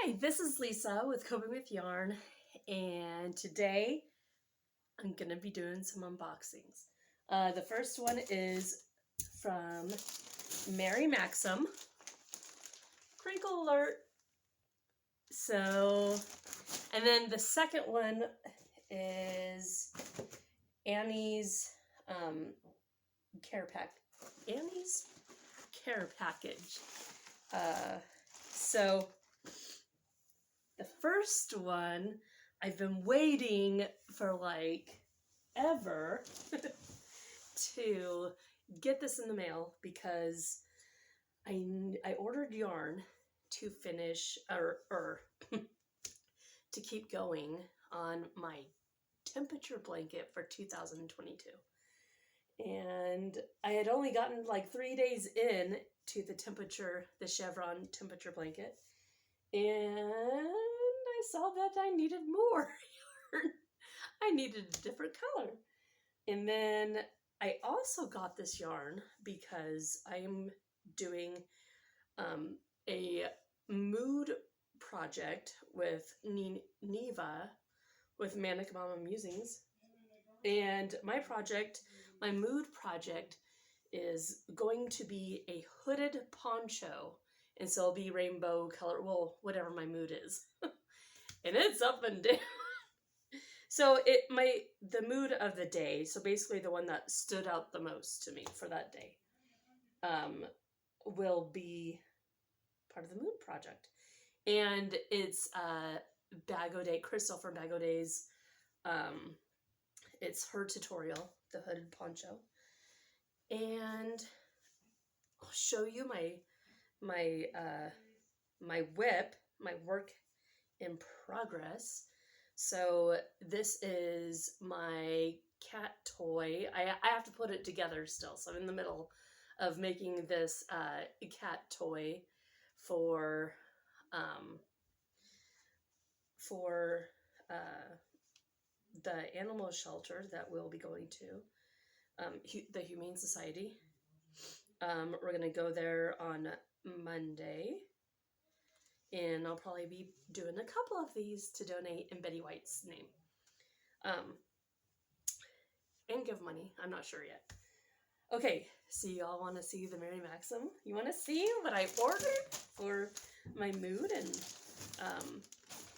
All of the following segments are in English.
Hi, this is Lisa with Coping with Yarn, and today I'm going to be doing some unboxings. The first one is from Mary Maxim. Crinkle alert! And then the second one is Annie's care pack. Annie's care package. So the first one, I've been waiting for like ever to get this in the mail because I ordered yarn to finish or to keep going on my temperature blanket for 2022. And I had only gotten like 3 days in to the chevron temperature blanket. And I saw that I needed more yarn. I needed a different color. And then I also got this yarn because I am doing a mood project with Neva with Manic Mama Musings. And my mood project is going to be a hooded poncho. And so it'll be rainbow color, well, whatever my mood is. And it's up and down. So the mood of the day, so basically the one that stood out the most to me for that day, will be part of the mood project. And it's Bag O Day, Crystal from Bag O Days. It's her tutorial, the hooded poncho. And I'll show you my WIP, my work in progress. So this is my cat toy. I have to put it together still. So I'm in the middle of making this cat toy for the animal shelter that we'll be going to, the Humane Society. We're going to go there on Monday. And I'll probably be doing a couple of these to donate in Betty White's name. And give money. I'm not sure yet. Okay, so y'all want to see the Mary Maxim? You want to see what I ordered for my mood and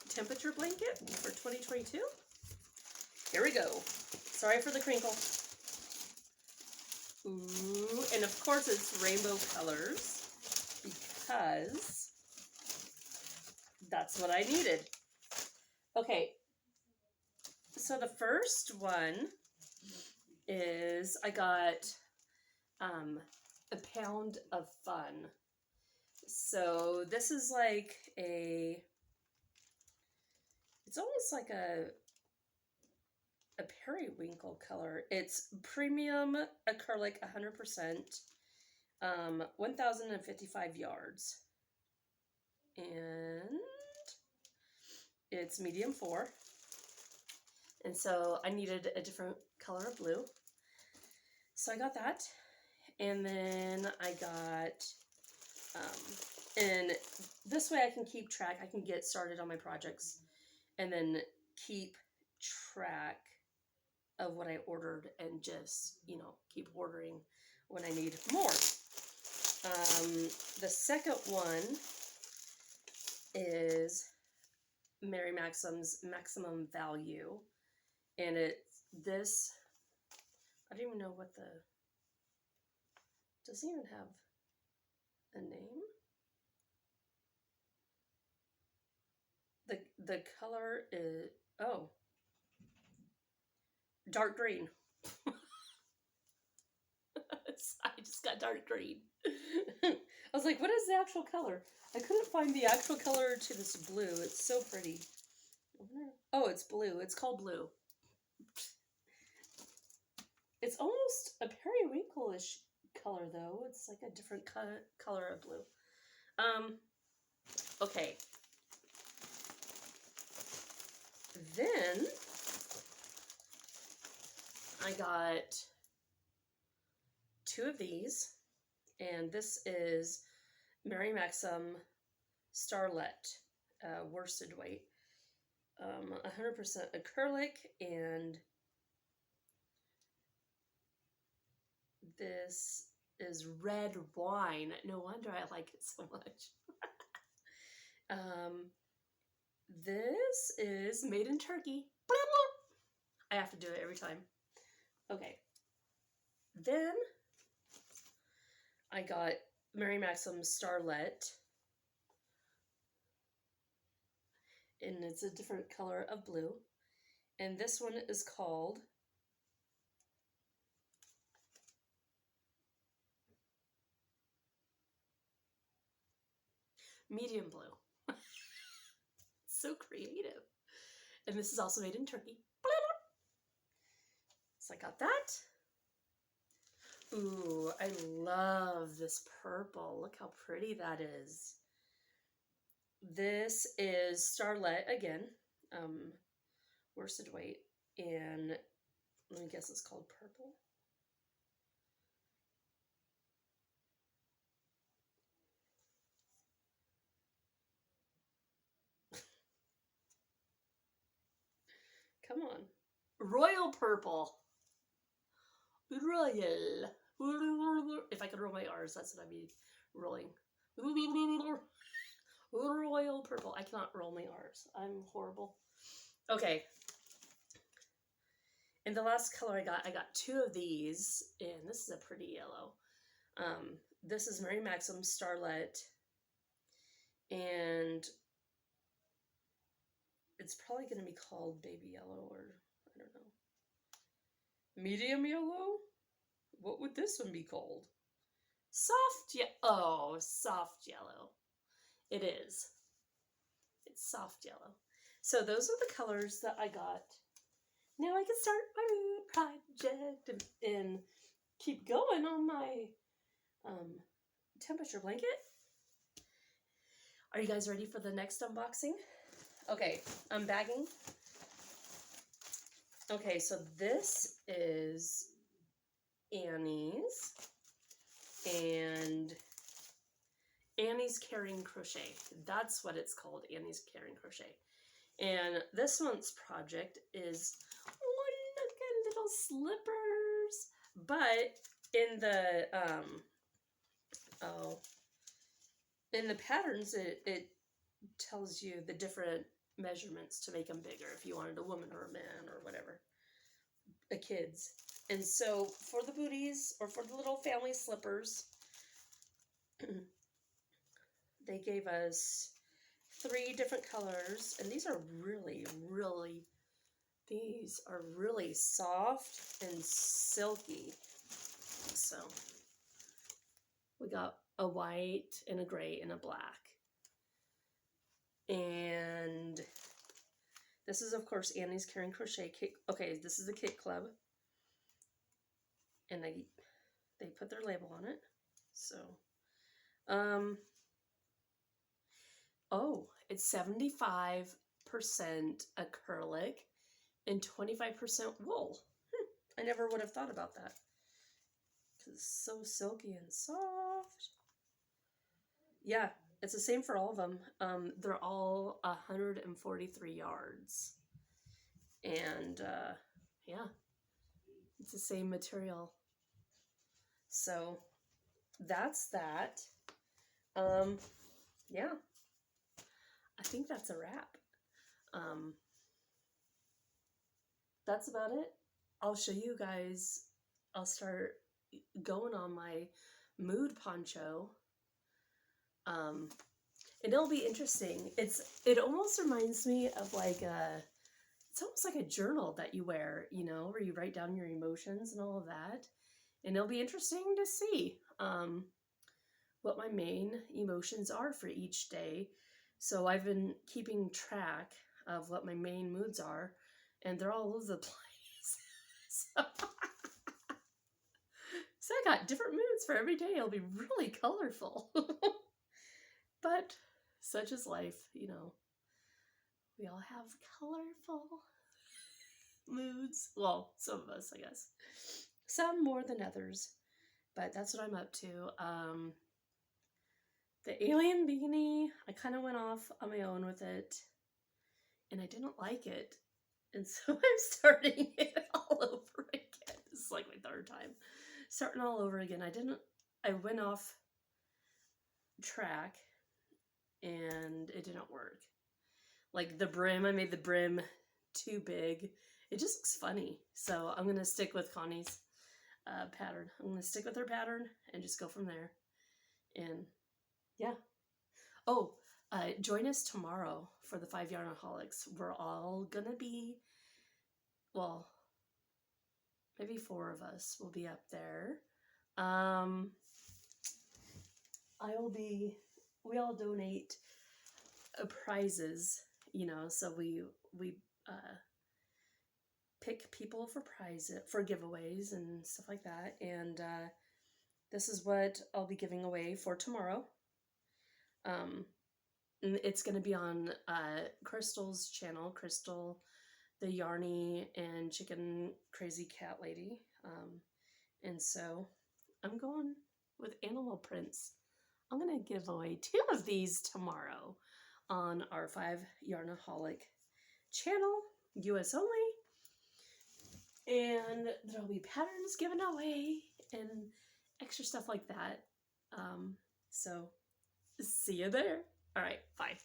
temperature blanket for 2022? Here we go. Sorry for the crinkle. Ooh, and of course it's rainbow colors because that's what I needed. Okay, so the first one is I got a pound of fun. So this is like it's almost like a periwinkle color. It's premium acrylic 100%, 1,055 yards. And it's medium 4. And so I needed a different color of blue. So I got that. And then I got, and this way I can keep track. I can get started on my projects and then keep track of what I ordered and just, keep ordering when I need more. The second one is Mary Maxim's Maximum Value. And it's this, I don't even know what doesn't even have a name. The color is, dark green. I just got dark green. I was like, what is the actual color? I couldn't find the actual color to this blue. It's so pretty. Oh, it's blue. It's called blue. It's almost a periwinkle-ish color, though. It's like a different color of blue. Okay. Then I got 2 of these, and this is Mary Maxim Starlet worsted weight. 100% acrylic, and this is red wine. No wonder I like it so much. This is made in Turkey. I have to do it every time. Okay. Then I got Mary Maxim's Starlet. And it's a different color of blue. And this one is called Medium Blue. So creative. And this is also made in Turkey. So I got that. Ooh, I love this purple. Look how pretty that is. This is Starlet again, worsted weight, and let me guess, it's called purple. Come on. Royal purple. Royal. If I could roll my R's, that's what I'd be rolling. Royal purple. I cannot roll my R's. I'm horrible. Okay. And the last color I got two of these, and this is a pretty yellow. This is Mary Maxim's Starlet, and it's probably going to be called baby yellow, or I don't know. Medium yellow? What would this one be called? Soft yellow. Oh, soft yellow. It is. It's soft yellow. So those are the colors that I got. Now I can start my mood project and keep going on my temperature blanket. Are you guys ready for the next unboxing? Okay, unbagging. Okay, so this is Annie's, and Annie's Caring Crochet. That's what it's called, Annie's Caring Crochet. And this month's project is, oh, look at little slippers. But in the in the patterns, it tells you the different measurements to make them bigger, if you wanted a woman or a man or whatever, a kids. And so for the booties, or for the little family slippers, they gave us 3 different colors, and these are really soft and silky. So we got a white and a gray and a black. And this is, of course, Annie's Caring Crochet Kit. Okay, this is the Kit Club. And they put their label on it. So, oh, it's 75% acrylic and 25% wool. I never would have thought about that. Because it's so silky and soft. Yeah, it's the same for all of them. They're all 143 yards. And, yeah, it's the same material. So, that's that. Yeah. I think that's a wrap. That's about it. I'll show you guys. I'll start going on my mood poncho. And it'll be interesting. It almost reminds me of like it's almost like a journal that you wear, you know, where you write down your emotions and all of that. And it'll be interesting to see what my main emotions are for each day. So I've been keeping track of what my main moods are, and they're all over the place. So I got different moods for every day. It'll be really colorful. But such is life, you know. We all have colorful moods. Well, some of us, I guess. Some more than others. But that's what I'm up to. The alien beanie, I kind of went off on my own with it, and I didn't like it. And so I'm starting it all over again. This is like my third time. Starting all over again. I went off track, and it didn't work. Like the brim, I made the brim too big. It just looks funny. So I'm going to stick with Connie's pattern. I'm going to stick with her pattern and just go from there. And yeah. Oh, join us tomorrow for the 5 Yarnaholics. We're all going to be, well, maybe 4 of us will be up there. We all donate prizes, you know, so we pick people for for giveaways and stuff like that. And this is what I'll be giving away for tomorrow. And it's going to be on Crystal's channel, Crystal, the Yarny and Chicken Crazy Cat Lady. And so I'm going with animal prints. I'm going to give away 2 of these tomorrow on our 5 Yarnaholic channel, US only. And there'll be patterns given away and extra stuff like that. So see you there. All right, bye.